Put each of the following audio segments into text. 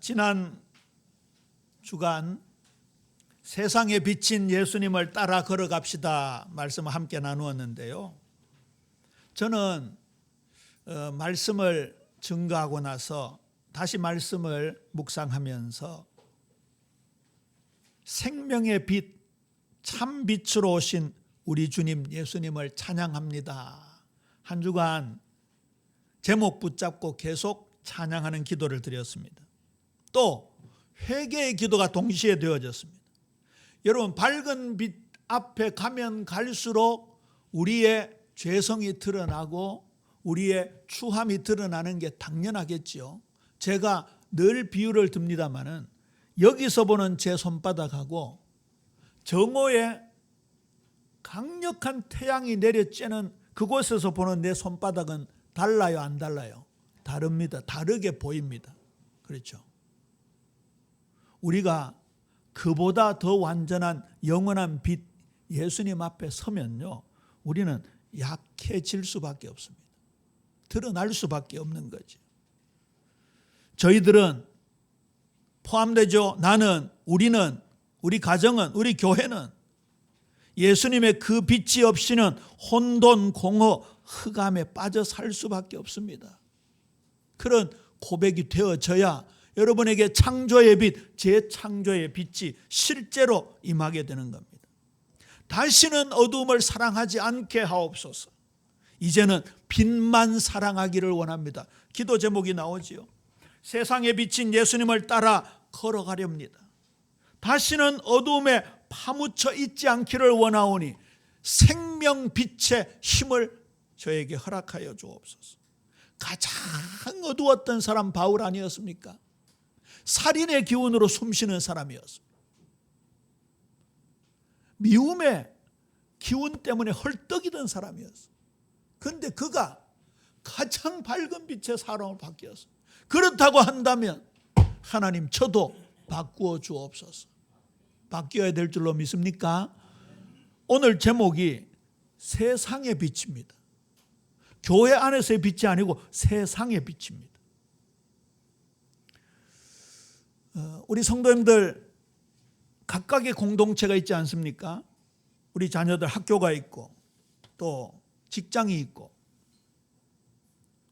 지난 주간 세상에 비친 예수님을 따라 걸어갑시다 말씀을 함께 나누었는데요. 저는 말씀을 증거하고 나서 다시 말씀을 묵상하면서 생명의 빛, 참 빛으로 오신 우리 주님 예수님을 찬양합니다. 한 주간 제목 붙잡고 계속 찬양하는 기도를 드렸습니다. 또 회개의 기도가 동시에 되어졌습니다. 여러분, 밝은 빛 앞에 가면 갈수록 우리의 죄성이 드러나고 우리의 추함이 드러나는 게 당연하겠지요. 제가 늘 비유를 듭니다마는 여기서 보는 제 손바닥하고 정오에 강력한 태양이 내려쬐는 그곳에서 보는 내 손바닥은 달라요, 안 달라요? 다릅니다. 다르게 보입니다. 그렇죠? 우리가 그보다 더 완전한 영원한 빛 예수님 앞에 서면요, 우리는 약해질 수밖에 없습니다. 드러날 수밖에 없는 거죠. 저희들은 포함되죠. 나는, 우리는, 우리 가정은, 우리 교회는 예수님의 그 빛이 없이는 혼돈, 공허, 흑암에 빠져 살 수밖에 없습니다. 그런 고백이 되어져야 여러분에게 창조의 빛, 재창조의 빛이 실제로 임하게 되는 겁니다. 다시는 어두움을 사랑하지 않게 하옵소서. 이제는 빛만 사랑하기를 원합니다. 기도 제목이 나오지요. 세상에 비친 예수님을 따라 걸어가렵니다. 다시는 어두움에 파묻혀 있지 않기를 원하오니 생명 빛의 힘을 저에게 허락하여 주옵소서. 가장 어두웠던 사람 바울 아니었습니까? 살인의 기운으로 숨쉬는 사람이었습니다. 미움의 기운 때문에 헐떡이던 사람이었어요. 그런데 그가 가장 밝은 빛의 사람으로 바뀌었어요. 그렇다고 한다면 하나님, 저도 바꾸어 주옵소서. 바뀌어야 될 줄로 믿습니까? 오늘 제목이 세상의 빛입니다. 교회 안에서의 빛이 아니고 세상의 빛입니다. 우리 성도님들 각각의 공동체가 있지 않습니까? 우리 자녀들 학교가 있고 또 직장이 있고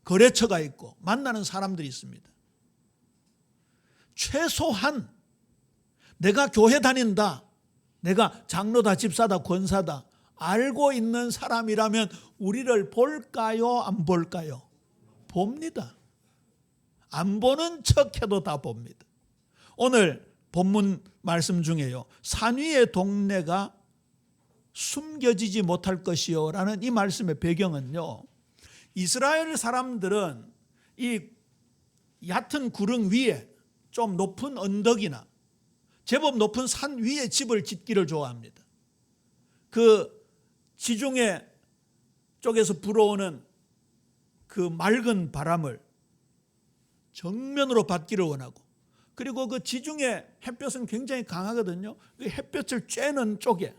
거래처가 있고 만나는 사람들이 있습니다. 최소한 내가 교회 다닌다, 내가 장로다, 집사다, 권사다 알고 있는 사람이라면 우리를 볼까요, 안 볼까요? 봅니다. 안 보는 척해도 다 봅니다. 오늘 본문 말씀 중에요, 산 위의 동네가 숨겨지지 못할 것이요 라는 이 말씀의 배경은요, 이스라엘 사람들은 이 얕은 구릉 위에 좀 높은 언덕이나 제법 높은 산 위에 집을 짓기를 좋아합니다. 그 지중해 쪽에서 불어오는 그 맑은 바람을 정면으로 받기를 원하고, 그리고 그 지중해 햇볕은 굉장히 강하거든요. 그 햇볕을 쬐는 쪽에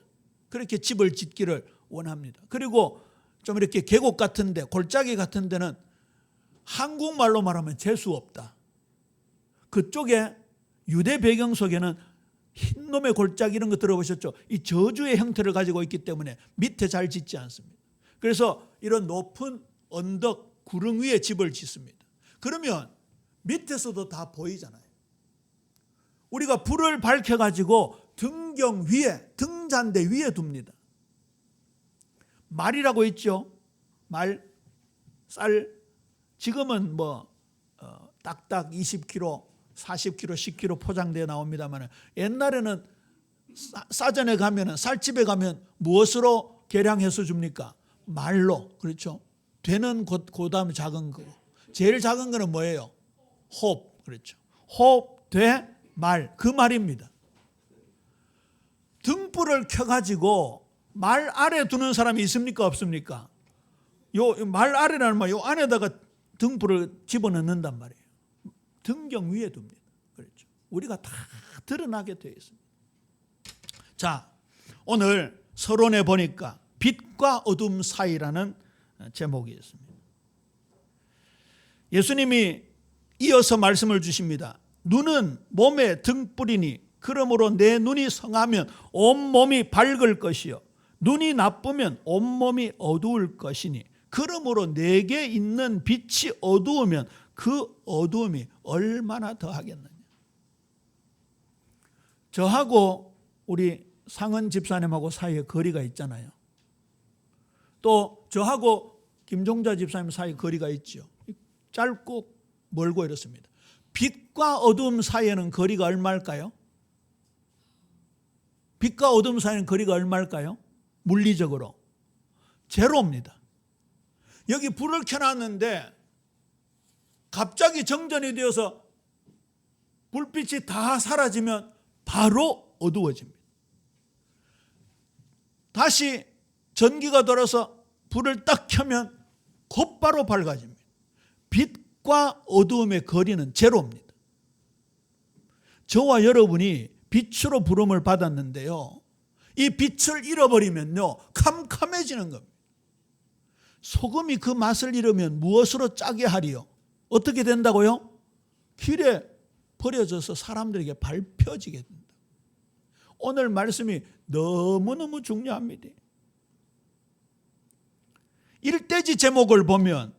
그렇게 집을 짓기를 원합니다. 그리고 좀 이렇게 계곡 같은 데, 골짜기 같은 데는 한국말로 말하면 재수 없다. 그쪽에 유대 배경 속에는 흰놈의 골짜기 이런 거 들어보셨죠? 이 저주의 형태를 가지고 있기 때문에 밑에 잘 짓지 않습니다. 그래서 이런 높은 언덕, 구릉 위에 집을 짓습니다. 그러면 밑에서도 다 보이잖아요. 우리가 불을 밝혀가지고 등경 위에, 등잔대 위에 둡니다. 말이라고 있죠. 말, 쌀. 지금은 딱딱 20kg, 40kg, 10kg 포장되어 나옵니다만 옛날에는 싸전에 가면, 쌀집에 가면 무엇으로 계량해서 줍니까? 말로. 그렇죠. 되는 그 다음에 작은 거. 제일 작은 거는 뭐예요? 홉. 그렇죠. 홉, 돼, 말. 그 말입니다. 등불을 켜가지고 말 아래 두는 사람이 있습니까? 없습니까? 요 말 아래라는 말, 요 안에다가 등불을 집어넣는단 말이에요. 등경 위에 둡니다. 그렇죠. 우리가 다 드러나게 되어 있습니다. 자, 오늘 서론에 보니까 빛과 어둠 사이라는 제목이 있습니다. 예수님이 이어서 말씀을 주십니다. 눈은 몸의 등불이니 그러므로 내 눈이 성하면 온몸이 밝을 것이요 눈이 나쁘면 온몸이 어두울 것이니 그러므로 내게 있는 빛이 어두우면 그 어두움이 얼마나 더하겠느냐. 저하고 우리 상은 집사님하고 사이에 거리가 있잖아요. 또 저하고 김종자 집사님 사이에 거리가 있죠. 짧고 멀고 이렇습니다. 빛과 어둠 사이에는 거리가 얼마일까요? 빛과 어둠 사이에는 거리가 얼마일까요? 물리적으로 제로입니다. 여기 불을 켜놨는데 갑자기 정전이 되어서 불빛이 다 사라지면 바로 어두워집니다. 다시 전기가 돌아서 불을 딱 켜면 곧바로 밝아집니다. 빛과 어두움의 거리는 제로입니다. 저와 여러분이 빛으로 부름을 받았는데요, 이 빛을 잃어버리면요 캄캄해지는 겁니다. 소금이 그 맛을 잃으면 무엇으로 짜게 하리요? 어떻게 된다고요? 길에 버려져서 사람들에게 밟혀지게 된다. 오늘 말씀이 너무너무 중요합니다. 일대지 제목을 보면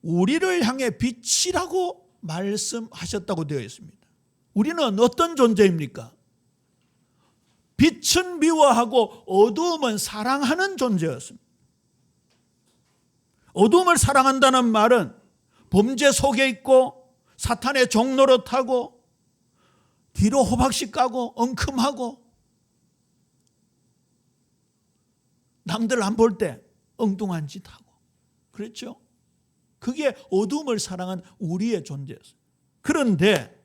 우리를 향해 빛이라고 말씀하셨다고 되어 있습니다. 우리는 어떤 존재입니까? 빛은 미워하고 어두움은 사랑하는 존재였습니다. 어두움을 사랑한다는 말은 범죄 속에 있고 사탄의 종로로 타고 뒤로 호박씩 까고 엉큼하고 남들 안 볼 때 엉뚱한 짓 하고 그렇죠? 그게 어두움을 사랑한 우리의 존재였어요. 그런데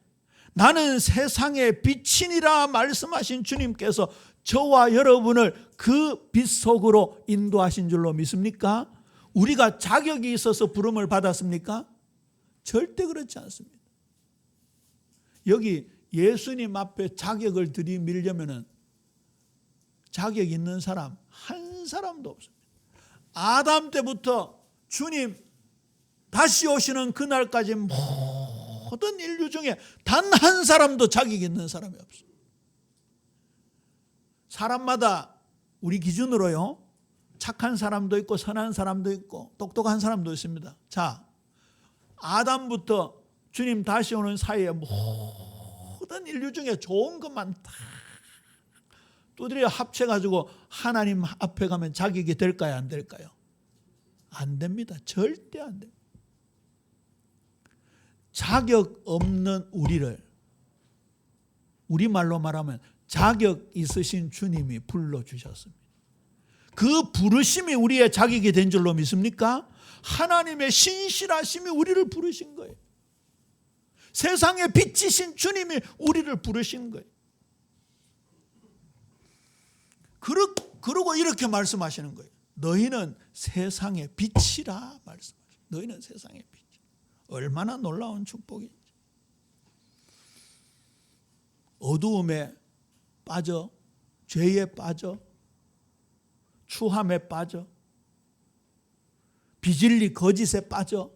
나는 세상의 빛이니라 말씀하신 주님께서 저와 여러분을 그 빛 속으로 인도하신 줄로 믿습니까? 우리가 자격이 있어서 부름을 받았습니까? 절대 그렇지 않습니다. 여기 예수님 앞에 자격을 들이밀려면 자격 있는 사람 한 사람도 없습니다. 아담 때부터 주님 다시 오시는 그날까지 모든 인류 중에 단 한 사람도 자격 있는 사람이 없습니다. 사람마다 우리 기준으로요, 착한 사람도 있고 선한 사람도 있고 똑똑한 사람도 있습니다. 자, 아담부터 주님 다시 오는 사이에 모든 인류 중에 좋은 것만 다 두드려 합쳐가지고 하나님 앞에 가면 자격이 될까요? 안 될까요? 안 됩니다. 절대 안 됩니다. 자격 없는 우리를 우리말로 말하면 자격 있으신 주님이 불러주셨습니다. 그 부르심이 우리의 자격이 된 줄로 믿습니까? 하나님의 신실하심이 우리를 부르신 거예요. 세상의 빛이신 주님이 우리를 부르신 거예요. 그러고 이렇게 말씀하시는 거예요. 너희는 세상의 빛이라 말씀하시죠. 너희는 세상의 빛. 얼마나 놀라운 축복인지. 어두움에 빠져, 죄에 빠져, 추함에 빠져, 비진리 거짓에 빠져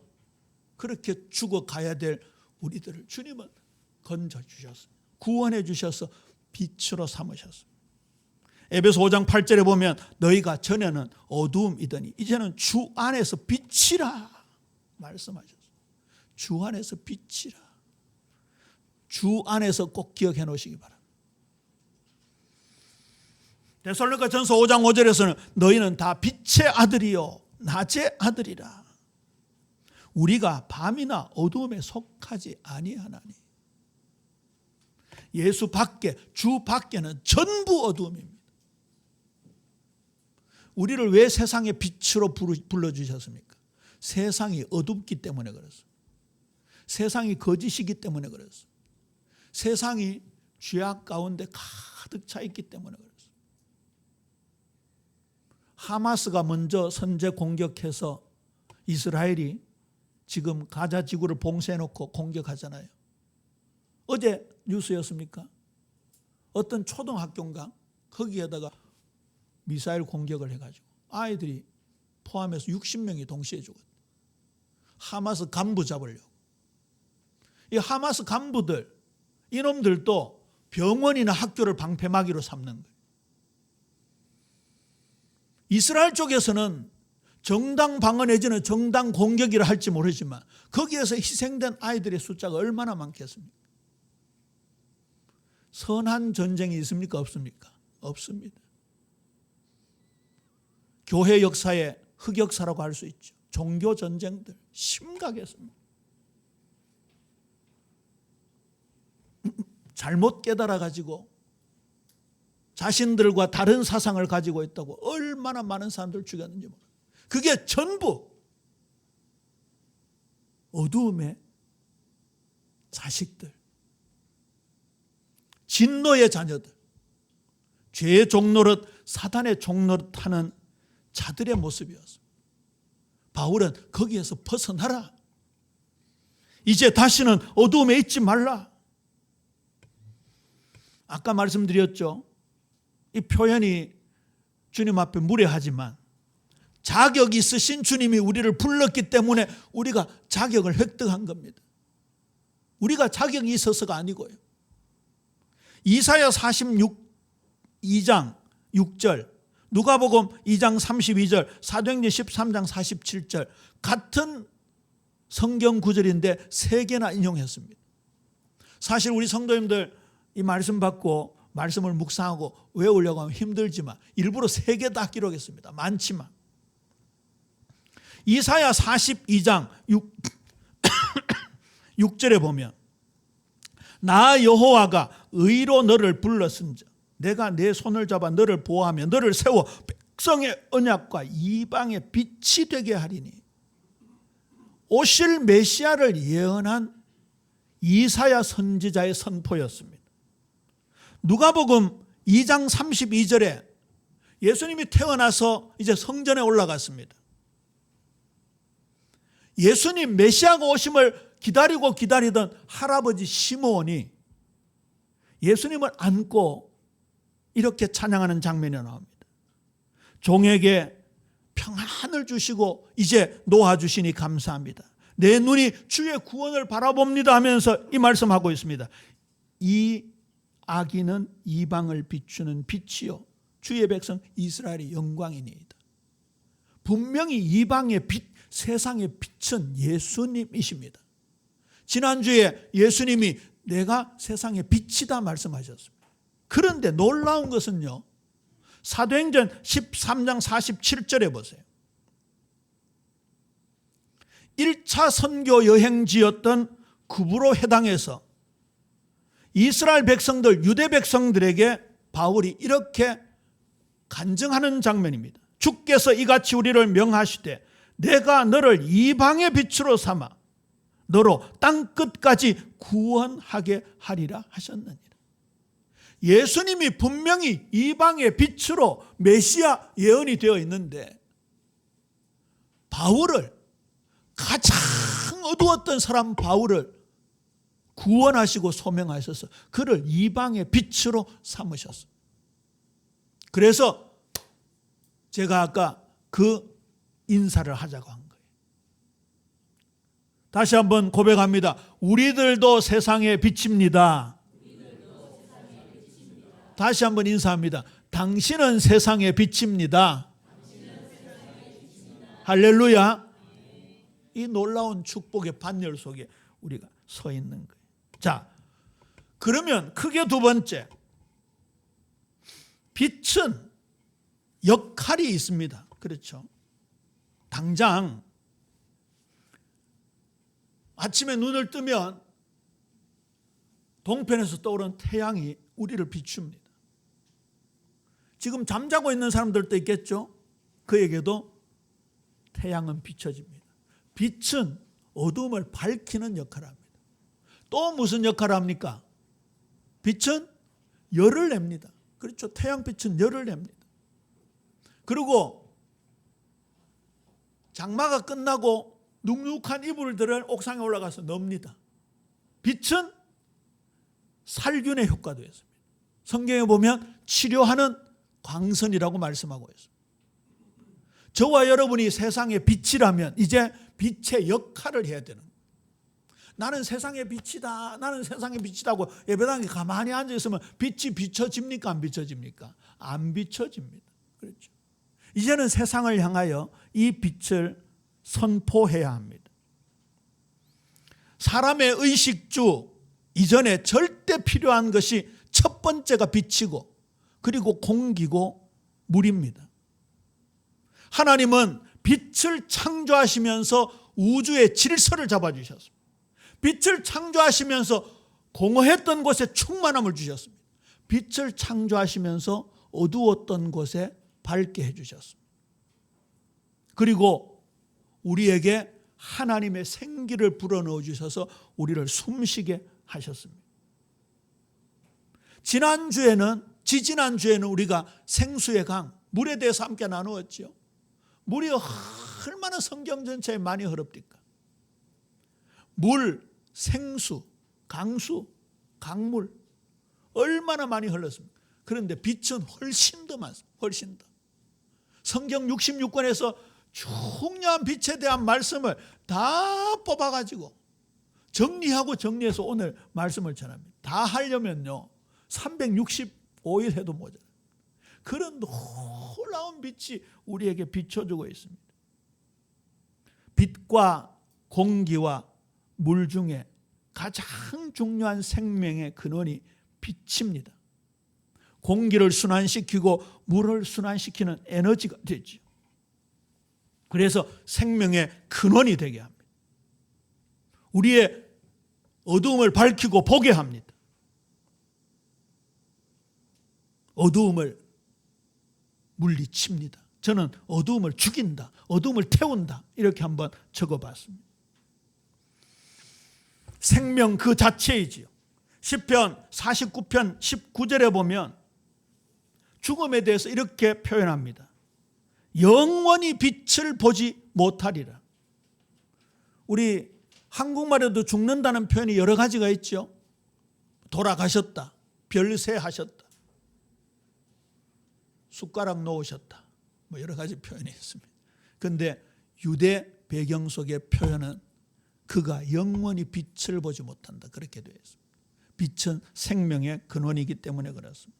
그렇게 죽어가야 될 우리들을 주님은 건져주셨습니다. 구원해 주셔서 빛으로 삼으셨습니다. 에베소 5장 8절에 보면 너희가 전에는 어두움이더니 이제는 주 안에서 빛이라 말씀하셨습니다. 주 안에서 빛이라. 주 안에서 꼭 기억해 놓으시기 바랍니다. 데살로니가 전서 5장 5절에서는 너희는 다 빛의 아들이요 낮의 아들이라. 우리가 밤이나 어두움에 속하지 아니하나니. 예수 밖에, 주 밖에는 전부 어두움입니다. 우리를 왜 세상의 빛으로 불러주셨습니까? 세상이 어둡기 때문에 그렇습니다. 세상이 거짓이기 때문에 그렇습니다. 세상이 죄악 가운데 가득 차 있기 때문에 그렇습니다. 하마스가 먼저 선제 공격해서 이스라엘이 지금 가자 지구를 봉쇄해놓고 공격하잖아요. 어제 뉴스였습니까? 어떤 초등학교인가 거기에다가 미사일 공격을 해가지고 아이들이 포함해서 60명이 동시에 죽었다. 하마스 간부 잡으려고. 이 하마스 간부들, 이놈들도 병원이나 학교를 방패막이로 삼는 거예요. 이스라엘 쪽에서는 정당 방어 내지는 정당 공격이라 할지 모르지만 거기에서 희생된 아이들의 숫자가 얼마나 많겠습니까? 선한 전쟁이 있습니까? 없습니까? 없습니다. 교회 역사의 흑역사라고 할 수 있죠. 종교 전쟁들 심각했습니다. 잘못 깨달아가지고 자신들과 다른 사상을 가지고 있다고 얼마나 많은 사람들 죽였는지 모릅니다. 그게 전부 어두움의 자식들, 진노의 자녀들, 죄의 종노릇, 사단의 종노릇하는 자들의 모습이었습니다. 바울은 거기에서 벗어나라. 이제 다시는 어두움에 있지 말라. 아까 말씀드렸죠. 이 표현이 주님 앞에 무례하지만 자격이 있으신 주님이 우리를 불렀기 때문에 우리가 자격을 획득한 겁니다. 우리가 자격이 있어서가 아니고요. 이사야 42장 6절, 누가복음 2장 32절, 사도행전 13장 47절 같은 성경 구절인데 세 개나 인용했습니다. 사실 우리 성도님들 이 말씀 받고 말씀을 묵상하고 외우려고 하면 힘들지만 일부러 세 개 다 기록했습니다. 많지만 이사야 42장 6절에 보면 나 여호와가 의로 너를 불렀은즉 내가 내 손을 잡아 너를 보호하며 너를 세워 백성의 언약과 이방의 빛이 되게 하리니. 오실 메시아를 예언한 이사야 선지자의 선포였습니다. 누가복음 2장 32절에 예수님이 태어나서 이제 성전에 올라갔습니다. 예수님 메시아가 오심을 기다리고 기다리던 할아버지 시므온이 예수님을 안고 이렇게 찬양하는 장면이 나옵니다. 종에게 평안을 주시고 이제 놓아주시니 감사합니다. 내 눈이 주의 구원을 바라봅니다 하면서 이 말씀하고 있습니다. 이 아기는 이방을 비추는 빛이요 주의 백성 이스라엘의 영광이니이다. 분명히 이방의 빛, 세상의 빛은 예수님이십니다. 지난주에 예수님이 내가 세상의 빛이다 말씀하셨습니다. 그런데 놀라운 것은요, 사도행전 13장 47절에 보세요. 1차 선교 여행지였던 구브로 회당에서 이스라엘 백성들, 유대 백성들에게 바울이 이렇게 간증하는 장면입니다. 주께서 이같이 우리를 명하시되 내가 너를 이방의 빛으로 삼아 너로 땅끝까지 구원하게 하리라 하셨느니라. 예수님이 분명히 이방의 빛으로 메시아 예언이 되어 있는데 바울을, 가장 어두웠던 사람 바울을 구원하시고 소명하셔서 그를 이방의 빛으로 삼으셨어요. 그래서 제가 아까 그 인사를 하자고 한 거예요. 다시 한번 고백합니다. 우리들도 세상의 빛입니다. 다시 한번 인사합니다. 당신은 세상의 빛입니다. 할렐루야. 이 놀라운 축복의 반열 속에 우리가 서 있는 거예요. 자, 그러면 크게 두 번째, 빛은 역할이 있습니다. 그렇죠? 당장 아침에 눈을 뜨면 동편에서 떠오르는 태양이 우리를 비춥니다. 지금 잠자고 있는 사람들도 있겠죠? 그에게도 태양은 비춰집니다. 빛은 어둠을 밝히는 역할을 합니다. 또 무슨 역할을 합니까? 빛은 열을 냅니다. 그렇죠? 태양빛은 열을 냅니다. 그리고 장마가 끝나고 눅눅한 이불들을 옥상에 올라가서 넣습니다. 빛은 살균의 효과도 있습니다. 성경에 보면 치료하는 광선이라고 말씀하고 있습니다. 저와 여러분이 세상의 빛이라면 이제 빛의 역할을 해야 되는 거예요. 나는 세상의 빛이다. 나는 세상의 빛이다고 예배당에 가만히 앉아 있으면 빛이 비춰집니까? 안 비춰집니까? 안 비춰집니다. 그렇죠. 이제는 세상을 향하여 이 빛을 선포해야 합니다. 사람의 의식주 이전에 절대 필요한 것이 첫 번째가 빛이고 그리고 공기고 물입니다. 하나님은 빛을 창조하시면서 우주의 질서를 잡아주셨습니다. 빛을 창조하시면서 공허했던 곳에 충만함을 주셨습니다. 빛을 창조하시면서 어두웠던 곳에 밝게 해주셨습니다. 그리고 우리에게 하나님의 생기를 불어넣어 주셔서 우리를 숨쉬게 하셨습니다. 지지난주에는 우리가 생수의 강, 물에 대해서 함께 나누었죠. 물이 얼마나 성경 전체에 많이 흐릅니까? 물, 생수, 강수, 강물 얼마나 많이 흘렀습니까? 그런데 빛은 훨씬 더 많습니다. 훨씬 더. 성경 66권에서 중요한 빛에 대한 말씀을 다 뽑아가지고 정리하고 정리해서 오늘 말씀을 전합니다. 다 하려면요 365일 해도 모자라요. 그런 놀라운 빛이 우리에게 비춰주고 있습니다. 빛과 공기와 물 중에 가장 중요한 생명의 근원이 빛입니다. 공기를 순환시키고 물을 순환시키는 에너지가 되죠. 그래서 생명의 근원이 되게 합니다. 우리의 어두움을 밝히고 보게 합니다. 어두움을 물리칩니다. 저는 어두움을 죽인다, 어두움을 태운다 이렇게 한번 적어봤습니다. 생명 그 자체이지요. 시편 49편 19절에 보면 죽음에 대해서 이렇게 표현합니다. 영원히 빛을 보지 못하리라. 우리 한국말에도 죽는다는 표현이 여러 가지가 있죠. 돌아가셨다, 별세하셨다, 숟가락 놓으셨다, 뭐 여러 가지 표현이 있습니다. 그런데 유대 배경 속의 표현은 그가 영원히 빛을 보지 못한다 그렇게 되어 있습니다. 빛은 생명의 근원이기 때문에 그렇습니다.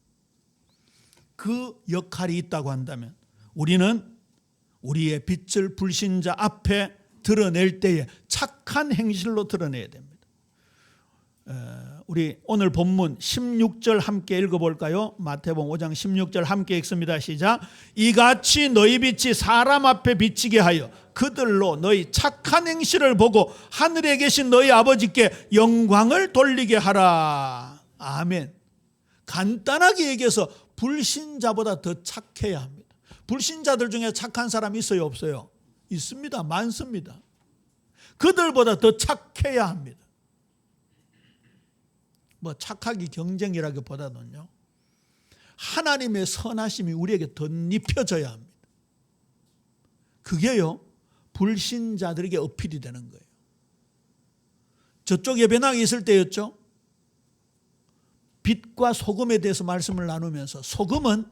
그 역할이 있다고 한다면 우리는 우리의 빛을 불신자 앞에 드러낼 때에 착한 행실로 드러내야 됩니다. 우리 오늘 본문 16절 함께 읽어볼까요? 마태복음 5장 16절 함께 읽습니다. 시작. 이같이 너희 빛이 사람 앞에 비치게 하여 그들로 너희 착한 행실을 보고 하늘에 계신 너희 아버지께 영광을 돌리게 하라. 아멘. 간단하게 얘기해서 불신자보다 더 착해야 합니다. 불신자들 중에 착한 사람 있어요, 없어요? 있습니다. 많습니다. 그들보다 더 착해야 합니다. 뭐 착하기 경쟁이라기보다는요, 하나님의 선하심이 우리에게 덧입혀져야 합니다. 그게요 불신자들에게 어필이 되는 거예요. 저쪽 예배당에 있을 때였죠. 빛과 소금에 대해서 말씀을 나누면서 소금은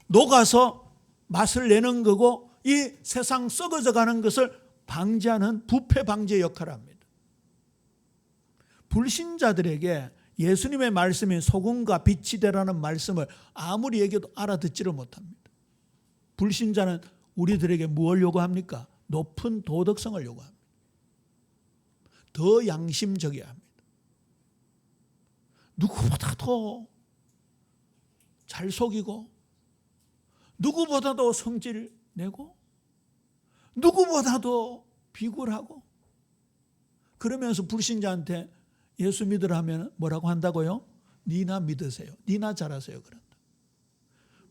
녹아서 맛을 내는 거고 이 세상 썩어져 가는 것을 방지하는 부패 방지의 역할을 합니다. 불신자들에게 예수님의 말씀인 소금과 빛이 되라는 말씀을 아무리 얘기해도 알아듣지를 못합니다. 불신자는 우리들에게 무엇을 요구합니까? 높은 도덕성을 요구합니다. 더 양심적이어야 합니다. 누구보다도 잘 속이고 누구보다도 성질 내고 누구보다도 비굴하고 그러면서 불신자한테 예수 믿으라 하면 뭐라고 한다고요? 니나 믿으세요. 니나 잘하세요. 그런다.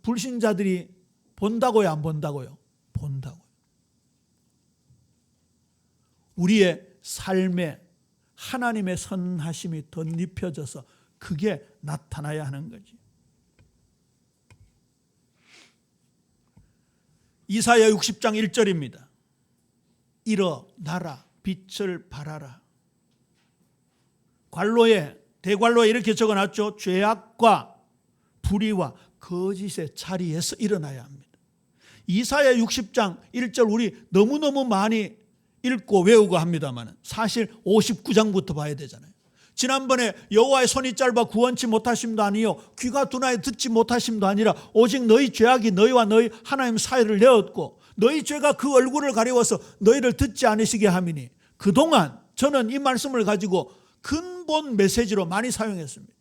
불신자들이 본다고요? 안 본다고요? 본다고요. 우리의 삶에 하나님의 선하심이 덧입혀져서 그게 나타나야 하는 거지. 이사야 60장 1절입니다. 일어나라 빛을 발하라. 관로에 대관로에 이렇게 적어놨죠. 죄악과 불의와 거짓의 자리에서 일어나야 합니다. 이사야 60장 1절 우리 너무너무 많이 읽고 외우고 합니다만 사실 59장부터 봐야 되잖아요. 지난번에 여호와의 손이 짧아 구원치 못하심도 아니요 귀가 둔하여 듣지 못하심도 아니라 오직 너희 죄악이 너희와 너희 하나님 사이를 내었고 너희 죄가 그 얼굴을 가리워서 너희를 듣지 않으시게 함이니, 그동안 저는 이 말씀을 가지고 근본 메시지로 많이 사용했습니다.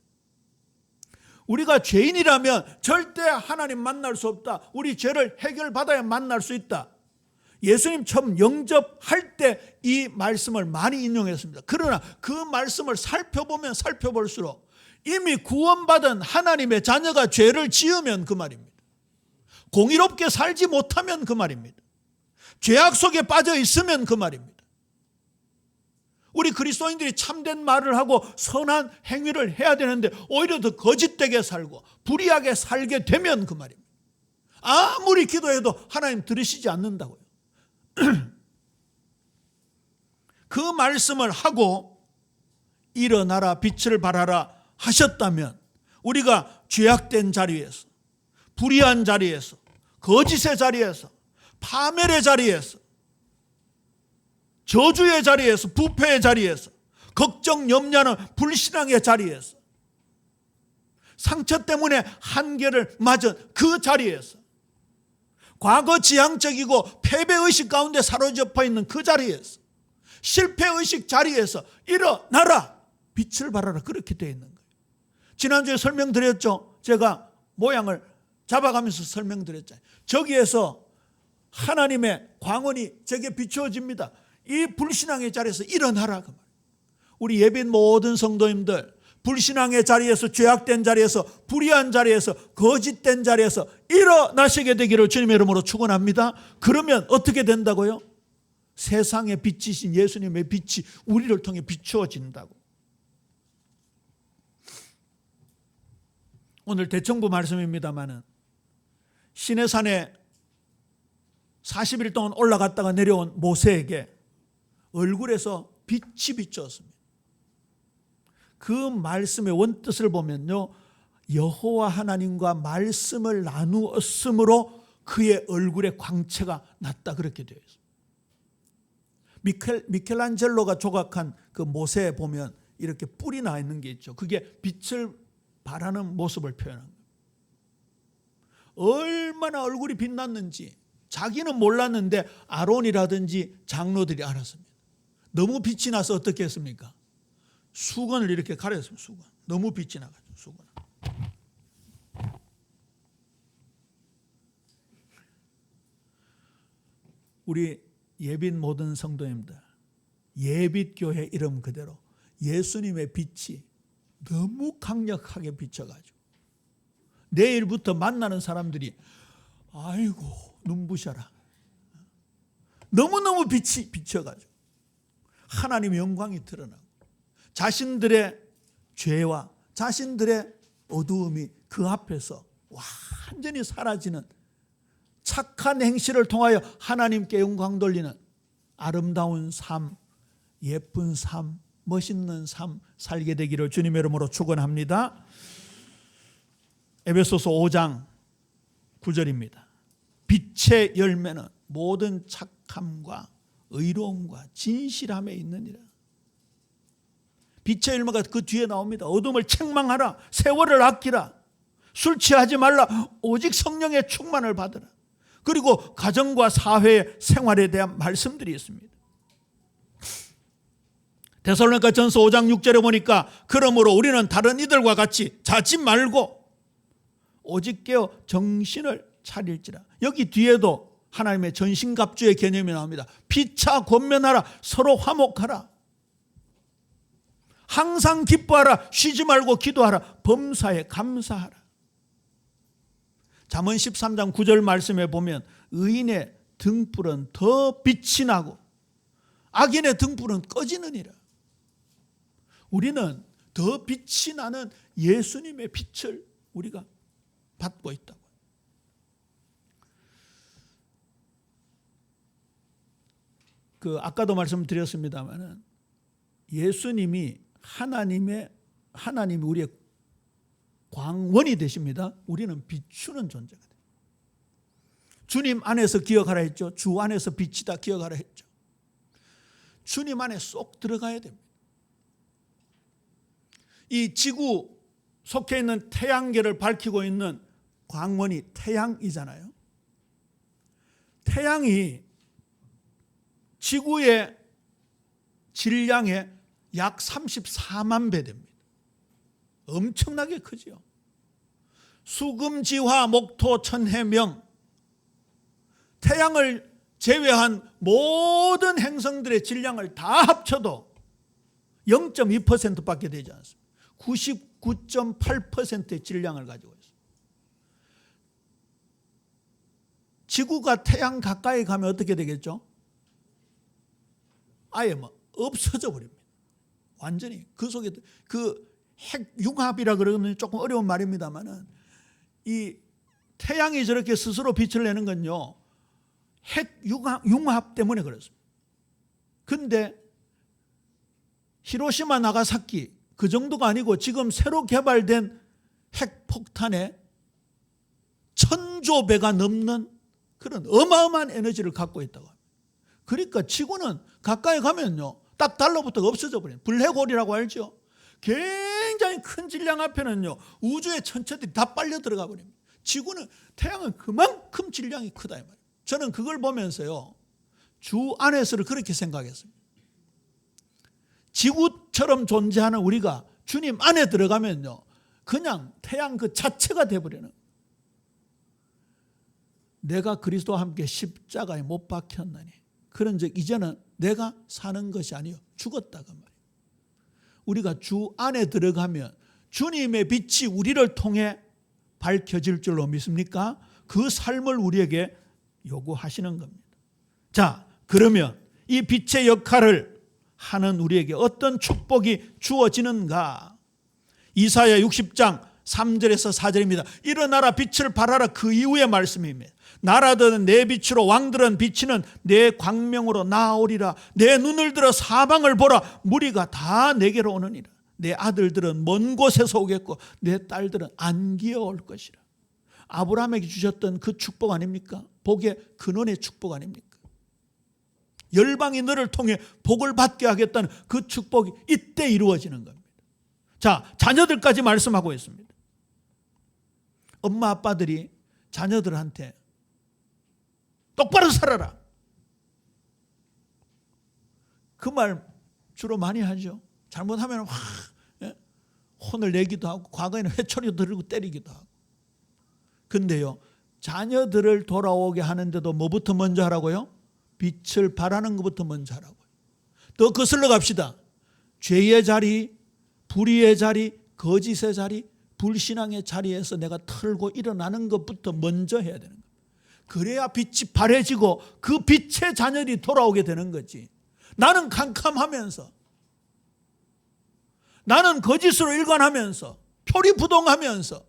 우리가 죄인이라면 절대 하나님 만날 수 없다. 우리 죄를 해결받아야 만날 수 있다. 예수님 처음 영접할 때 이 말씀을 많이 인용했습니다. 그러나 그 말씀을 살펴보면 살펴볼수록 이미 구원받은 하나님의 자녀가 죄를 지으면 그 말입니다. 공의롭게 살지 못하면 그 말입니다. 죄악 속에 빠져 있으면 그 말입니다. 우리 그리스도인들이 참된 말을 하고 선한 행위를 해야 되는데 오히려 더 거짓되게 살고 불의하게 살게 되면 그 말입니다. 아무리 기도해도 하나님 들으시지 않는다고요. 그 말씀을 하고 일어나라 빛을 발하라 하셨다면 우리가 죄악된 자리에서, 불의한 자리에서, 거짓의 자리에서, 파멸의 자리에서, 저주의 자리에서, 부패의 자리에서, 걱정, 염려는 불신앙의 자리에서, 상처 때문에 한계를 맞은 그 자리에서, 과거 지향적이고 패배의식 가운데 사로잡혀 있는 그 자리에서, 실패의식 자리에서 일어나라 빛을 발하라 그렇게 되어 있는 거예요. 지난주에 설명드렸죠. 제가 모양을 잡아가면서 설명드렸잖아요. 저기에서 하나님의 광원이 제게 비추어집니다. 이 불신앙의 자리에서 일어나라 그 말. 우리 예빈 모든 성도님들 불신앙의 자리에서, 죄악된 자리에서, 불의한 자리에서, 거짓된 자리에서 일어나시게 되기를 주님의 이름으로 축원합니다. 그러면 어떻게 된다고요? 세상의 빛이신 예수님의 빛이 우리를 통해 비추어진다고. 오늘 대청부 말씀입니다마는 시내산에 40일 동안 올라갔다가 내려온 모세에게 얼굴에서 빛이 비추었습니다. 그 말씀의 원뜻을 보면요, 여호와 하나님과 말씀을 나누었으므로 그의 얼굴에 광채가 났다 그렇게 되어 있습니다. 미켈란젤로가 조각한 그 모세에 보면 이렇게 뿔이 나 있는 게 있죠. 그게 빛을 발하는 모습을 표현한 거예요. 얼마나 얼굴이 빛났는지 자기는 몰랐는데 아론이라든지 장로들이 알았습니다. 너무 빛이 나서 어떻게 했습니까? 수건을 이렇게 가렸습니다. 수건. 너무 빛이 나가지고 수건. 우리 예빛 모든 성도님들, 예빛교회 이름 그대로 예수님의 빛이 너무 강력하게 비춰가지고 내일부터 만나는 사람들이 아이고 눈부셔라. 너무너무 빛이 비춰가지고 하나님의 영광이 드러나고 자신들의 죄와 자신들의 어두움이 그 앞에서 완전히 사라지는 착한 행실을 통하여 하나님께 영광 돌리는 아름다운 삶, 예쁜 삶, 멋있는 삶 살게 되기를 주님의 이름으로 축원합니다. 에베소서 5장 9절입니다. 빛의 열매는 모든 착함과 의로움과 진실함에 있느니라. 빛의 열매가 그 뒤에 나옵니다. 어둠을 책망하라, 세월을 아끼라, 술 취하지 말라, 오직 성령의 충만을 받으라. 그리고 가정과 사회 생활에 대한 말씀들이 있습니다. 데살로니가 전서 5장 6절에 보니까 그러므로 우리는 다른 이들과 같이 자지 말고 오직 깨어 정신을 차릴지라. 여기 뒤에도 하나님의 전신갑주의 개념이 나옵니다. 피차 권면하라, 서로 화목하라, 항상 기뻐하라, 쉬지 말고 기도하라, 범사에 감사하라. 잠언 13장 9절 말씀에 보면 의인의 등불은 더 빛이 나고 악인의 등불은 꺼지느니라. 우리는 더 빛이 나는 예수님의 빛을 우리가 받고 있다고. 아까도 말씀드렸습니다마는 예수님이 하나님이 우리의 광원이 되십니다. 우리는 비추는 존재가 돼요. 주님 안에서 기억하라 했죠. 주 안에서 빛이다 기억하라 했죠. 주님 안에 쏙 들어가야 됩니다. 이 지구 속해 있는 태양계를 밝히고 있는 광원이 태양이잖아요. 태양이 지구의 질량의 약 34만 배 됩니다. 엄청나게 크죠. 수금지화 목토 천해명, 태양을 제외한 모든 행성들의 질량을 다 합쳐도 0.2%밖에 되지 않습니다. 99.8%의 질량을 가지고 있습니다. 지구가 태양 가까이 가면 어떻게 되겠죠? 아예 없어져 버립니다. 완전히 그 속에 그 핵융합이라 그러면 조금 어려운 말입니다만은 이 태양이 저렇게 스스로 빛을 내는 건요, 핵융합 때문에 그렇습니다. 근데 히로시마 나가사키 그 정도가 아니고 지금 새로 개발된 핵폭탄에 1000조 배가 넘는 그런 어마어마한 에너지를 갖고 있다고 합니다. 그러니까 지구는 가까이 가면요 딱 달라붙어가 없어져 버려요. 블랙홀이라고 알죠? 굉장히 큰 질량 앞에는요 우주의 천체들이 다 빨려 들어가 버립니다. 지구는, 태양은 그만큼 질량이 크다 이 말이에요. 저는 그걸 보면서요 주 안에서를 그렇게 생각했습니다. 지구처럼 존재하는 우리가 주님 안에 들어가면요 그냥 태양 그 자체가 돼버리는, 내가 그리스도와 함께 십자가에 못 박혔나니 그런즉 이제는 내가 사는 것이 아니요 죽었다가 말이에요. 우리가 주 안에 들어가면 주님의 빛이 우리를 통해 밝혀질 줄로 믿습니까? 그 삶을 우리에게 요구하시는 겁니다. 자, 그러면 이 빛의 역할을 하는 우리에게 어떤 축복이 주어지는가? 이사야 60장 3절에서 4절입니다. 일어나라 빛을 발하라, 그 이후의 말씀입니다. 나라들은 내 빛으로, 왕들은 비치는 내 광명으로 나아오리라. 내 눈을 들어 사방을 보라. 무리가 다 내게로 오느니라. 내 아들들은 먼 곳에서 오겠고 내 딸들은 안기어 올 것이라. 아브라함에게 주셨던 그 축복 아닙니까? 복의 근원의 축복 아닙니까? 열방이 너를 통해 복을 받게 하겠다는 그 축복이 이때 이루어지는 겁니다. 자, 자녀들까지 말씀하고 있습니다. 엄마 아빠들이 자녀들한테 똑바로 살아라, 그 말 주로 많이 하죠. 잘못하면 혼을 내기도 하고 과거에는 회초리도 들고 때리기도 하고. 근데요 자녀들을 돌아오게 하는데도 뭐부터 먼저 하라고요? 빛을 발하는 것부터 먼저 하라고요. 더 거슬러 갑시다. 죄의 자리, 불의의 자리, 거짓의 자리, 불신앙의 자리에서 내가 털고 일어나는 것부터 먼저 해야 되는 거예요. 그래야 빛이 발해지고 그 빛의 자녀들이 돌아오게 되는 거지. 나는 캄캄하면서, 나는 거짓으로 일관하면서, 표리부동하면서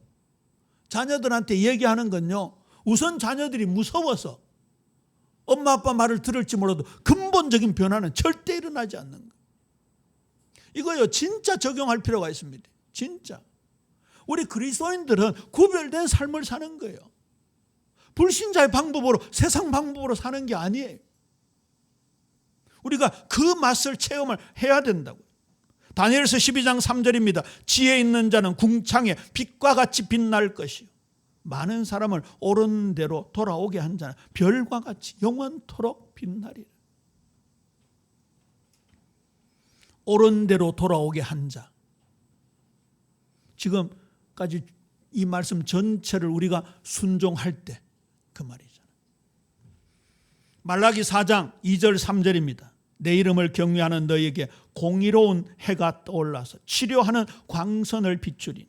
자녀들한테 얘기하는 건요 우선 자녀들이 무서워서 엄마 아빠 말을 들을지 몰라도 근본적인 변화는 절대 일어나지 않는 거예요. 이거요 진짜 적용할 필요가 있습니다. 진짜 우리 그리스도인들은 구별된 삶을 사는 거예요. 불신자의 방법으로, 세상 방법으로 사는 게 아니에요. 우리가 그 맛을 체험을 해야 된다고요. 다니엘서 12장 3절입니다. 지혜 있는 자는 궁창에 빛과 같이 빛날 것이요 많은 사람을 옳은 대로 돌아오게 한 자는 별과 같이 영원토록 빛나리라. 옳은 대로 돌아오게 한 자. 지금까지 이 말씀 전체를 우리가 순종할 때 그 말이잖아요. 말라기 4장 2절 3절입니다. 내 이름을 경외하는 너희에게 공의로운 해가 떠올라서 치료하는 광선을 비추리니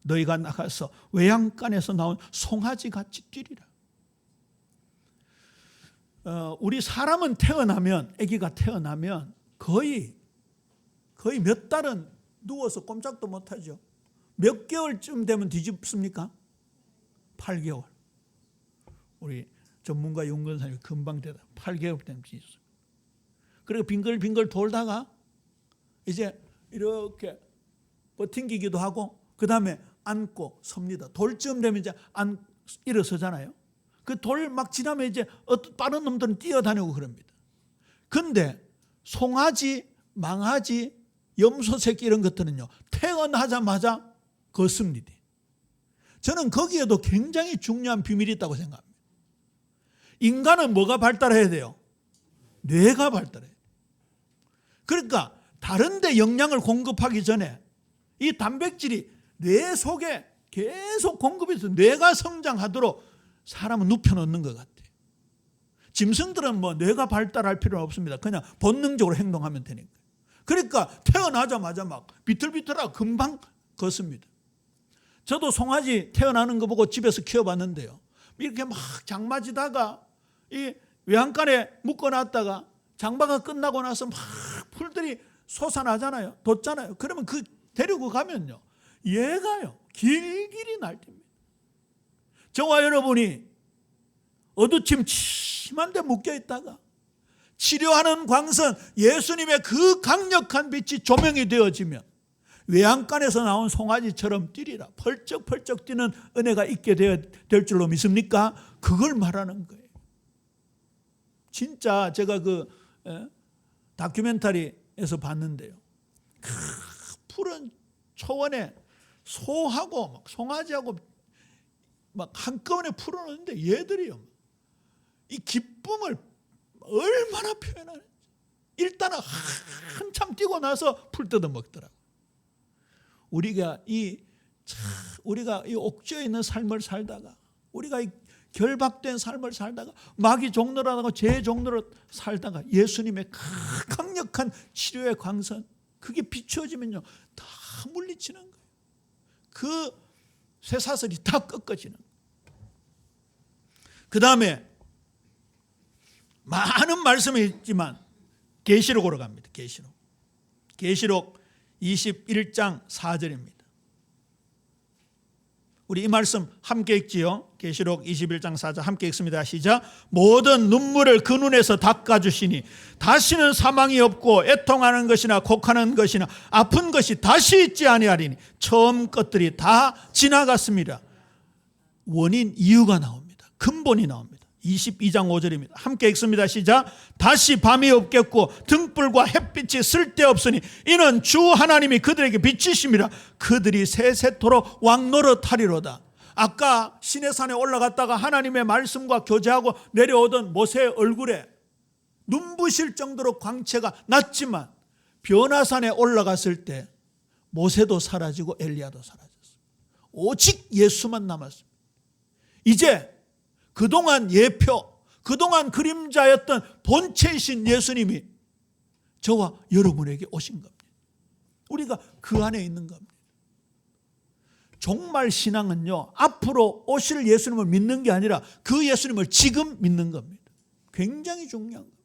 너희가 나가서 외양간에서 나온 송아지같이 뛰리라. 우리 사람은 태어나면, 아기가 태어나면 거의 몇 달은 누워서 꼼짝도 못하죠. 몇 개월쯤 되면 뒤집습니까? 8개월. 우리 전문가 윤건사님이 금방 되다 8개월 되면 뒤집습니다. 그리고 빙글빙글 돌다가 이제 이렇게 버팅기기도 하고 그 다음에 앉고 섭니다. 돌쯤 되면 이제 일어서잖아요. 그 돌 막 지나면 이제 어떤 빠른 놈들은 뛰어다니고 그럽니다. 근데 송아지, 망아지, 염소 새끼 이런 것들은요, 태어나자마자 걷습니다. 저는 거기에도 굉장히 중요한 비밀이 있다고 생각합니다. 인간은 뭐가 발달해야 돼요? 뇌가 발달해야 돼요. 그러니까 다른 데 영양을 공급하기 전에 이 단백질이 뇌 속에 계속 공급해서 뇌가 성장하도록 사람은 눕혀놓는 것 같아요. 짐승들은 뭐 뇌가 발달할 필요는 없습니다. 그냥 본능적으로 행동하면 되니까. 그러니까 태어나자마자 막 비틀비틀하고 금방 걷습니다. 저도 송아지 태어나는 거 보고 집에서 키워봤는데요. 이렇게 막 장마지다가 이 외양간에 묶어놨다가 장마가 끝나고 나서 막 풀들이 솟아나잖아요. 돋잖아요. 그러면 그 데리고 가면요, 얘가요 길길이 날듭니다. 저와 여러분이 어두침 심한 데 묶여있다가 치료하는 광선, 예수님의 그 강력한 빛이 조명이 되어지면 외양간에서 나온 송아지처럼 뛰리라. 펄쩍펄쩍 뛰는 은혜가 있게 될 줄로 믿습니까? 그걸 말하는 거예요. 진짜 제가 그 다큐멘터리에서 봤는데요, 푸른 초원에 소하고 막 송아지하고 막 한꺼번에 풀어놓는데 얘들이요, 이 기쁨을 얼마나 표현하는지. 일단은 한참 뛰고 나서 풀 뜯어 먹더라고. 우리가 이 옥죄에 있는 삶을 살다가, 우리가 이 결박된 삶을 살다가, 마귀 종노릇하고 죄 종노릇 살다가 예수님의 강력한 치료의 광선, 그게 비추어지면요 다 물리치는 거예요. 그 쇠사슬이 다 꺾어지는 거예요. 그 다음에 많은 말씀이 있지만 계시록으로 갑니다. 계시록 21장 4절입니다. 우리 이 말씀 함께 읽지요. 계시록 21장 4절 함께 읽습니다. 시작. 모든 눈물을 그 눈에서 닦아주시니 다시는 사망이 없고 애통하는 것이나 곡하는 것이나 아픈 것이 다시 있지 아니하리니 처음 것들이 다 지나갔습니다. 원인, 이유가 나옵니다. 근본이 나옵니다. 22장 5절입니다. 함께 읽습니다. 시작. 다시 밤이 없겠고 등불과 햇빛이 쓸데없으니 이는 주 하나님이 그들에게 비치심이라. 그들이 세세토록 왕노릇하리로다. 아까 시내산에 올라갔다가 하나님의 말씀과 교제하고 내려오던 모세의 얼굴에 눈부실 정도로 광채가 났지만 변화산에 올라갔을 때 모세도 사라지고 엘리야도 사라졌습니다. 오직 예수만 남았습니다. 이제 그동안 예표, 그동안 그림자였던 본체이신 예수님이 저와 여러분에게 오신 겁니다. 우리가 그 안에 있는 겁니다. 종말 신앙은요, 앞으로 오실 예수님을 믿는 게 아니라 그 예수님을 지금 믿는 겁니다. 굉장히 중요한 겁니다.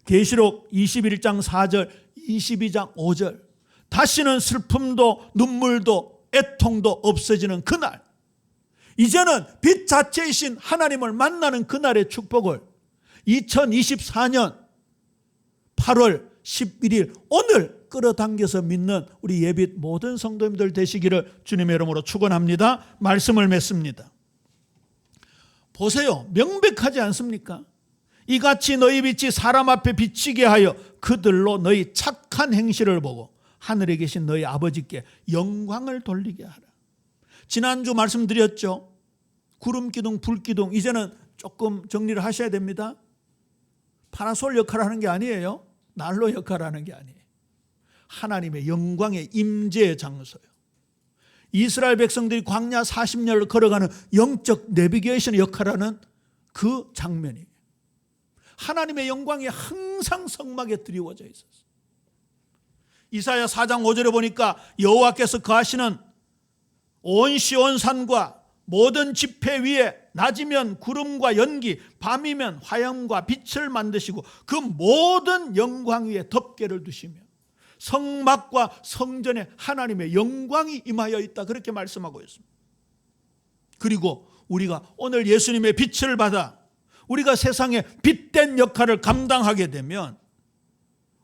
계시록 21장 4절, 22장 5절. 다시는 슬픔도 눈물도 애통도 없어지는 그날, 이제는 빛 자체이신 하나님을 만나는 그날의 축복을 2024년 8월 11일 오늘 끌어당겨서 믿는 우리 예빛 모든 성도님들 되시기를 주님의 이름으로 축원합니다. 말씀을 맺습니다. 보세요, 명백하지 않습니까? 이같이 너희 빛이 사람 앞에 비치게 하여 그들로 너희 착한 행실을 보고 하늘에 계신 너희 아버지께 영광을 돌리게 하라. 지난주 말씀드렸죠. 구름기둥, 불기둥, 이제는 조금 정리를 하셔야 됩니다. 파라솔 역할을 하는 게 아니에요. 난로 역할을 하는 게 아니에요. 하나님의 영광의 임재의 장소예요. 이스라엘 백성들이 광야 40년을 걸어가는 영적 내비게이션 역할을 하는 그 장면이에요. 하나님의 영광이 항상 성막에 드리워져 있었어요. 이사야 4장 5절에 보니까 여호와께서 거하시는 온 시온산과 모든 지폐 위에 낮이면 구름과 연기, 밤이면 화염과 빛을 만드시고 그 모든 영광 위에 덮개를 두시며 성막과 성전에 하나님의 영광이 임하여 있다, 그렇게 말씀하고 있습니다. 그리고 우리가 오늘 예수님의 빛을 받아 우리가 세상에 빛된 역할을 감당하게 되면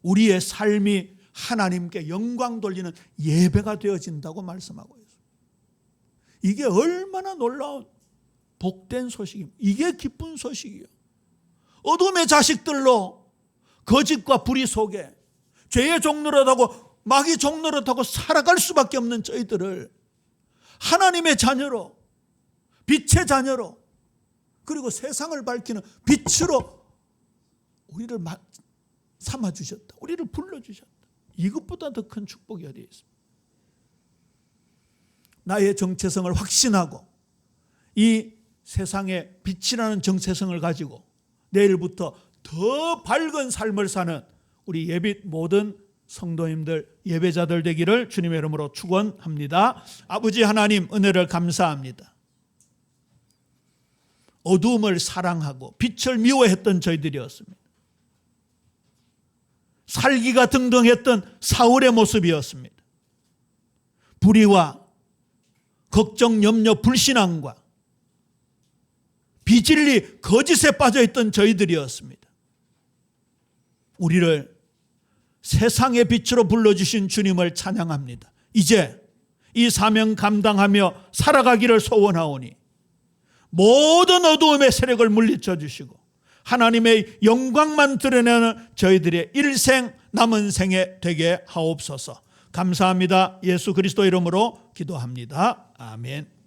우리의 삶이 하나님께 영광 돌리는 예배가 되어진다고 말씀하고 있습니다. 이게 얼마나 놀라운 복된 소식입니다. 이게 기쁜 소식이에요. 어둠의 자식들로 거짓과 불의 속에 죄의 종노릇하고 마귀 종노릇하고 살아갈 수밖에 없는 저희들을 하나님의 자녀로, 빛의 자녀로, 그리고 세상을 밝히는 빛으로 우리를 삼아주셨다. 우리를 불러주셨다. 이것보다 더 큰 축복이 어디에 있습니까? 나의 정체성을 확신하고 이 세상의 빛이라는 정체성을 가지고 내일부터 더 밝은 삶을 사는 우리 예빛 모든 성도님들, 예배자들 되기를 주님의 이름으로 축원합니다. 아버지 하나님, 은혜를 감사합니다. 어두움을 사랑하고 빛을 미워했던 저희들이었습니다. 살기가 등등했던 사울의 모습이었습니다. 불의와 걱정, 염려, 불신앙과 비진리, 거짓에 빠져있던 저희들이었습니다. 우리를 세상의 빛으로 불러주신 주님을 찬양합니다. 이제 이 사명 감당하며 살아가기를 소원하오니 모든 어두움의 세력을 물리쳐 주시고 하나님의 영광만 드러내는 저희들의 일생 남은 생에 되게 하옵소서. 감사합니다. 예수 그리스도 이름으로 기도합니다. 아멘.